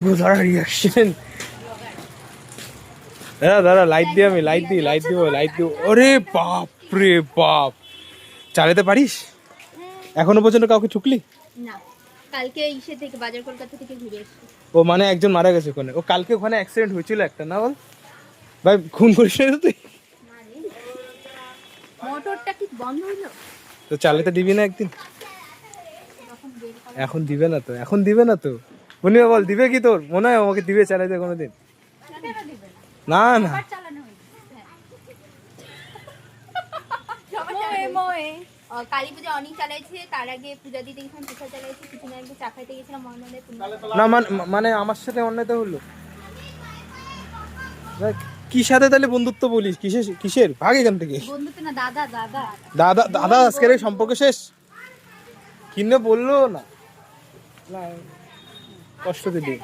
দাঁড়া রিয়াকশন দাঁড়া লাইট দিয়ে আমি লাইট দিব ওরে বাপ রে বাপ চালাতে পারিস এখনো পর্যন্ত কাউকে ঠুকলি না কালকে ইসে থেকে বাজার কলকাতা থেকে ঘুরে এসেছি ও মানে একজন মারা গেছে ওখানে ও কালকে ওখানে অ্যাক্সিডেন্ট হয়েছিল একটা না বল ভাই খুন করিস না তুই মোটরটা কি বন্ধ হইলো তো চালাতে দিবি না একদিন এখন দিবে না তো মনিয়া বল দিবে কি তোর মনে হয় আমাকে দিবে চালাতে কোনোদিন না না কালী পূজা অনেক চালাইছে তার আগে পূজা দিতে গেছিলাম পিঠা চালাইছে কিছুদিন আগে চা খাইতে গেছিলাম মহানন্দে না মানে আমার সাথে অন্যায় তো হলো কি সাথে তাহলে বন্ধুত্ব বলিস কিসের ভাগ এখান থেকে বন্ধুত্ব না দাদা দাদা আজকের এই সম্পর্ক শেষ কিনে বললো না কষ্ট দিলি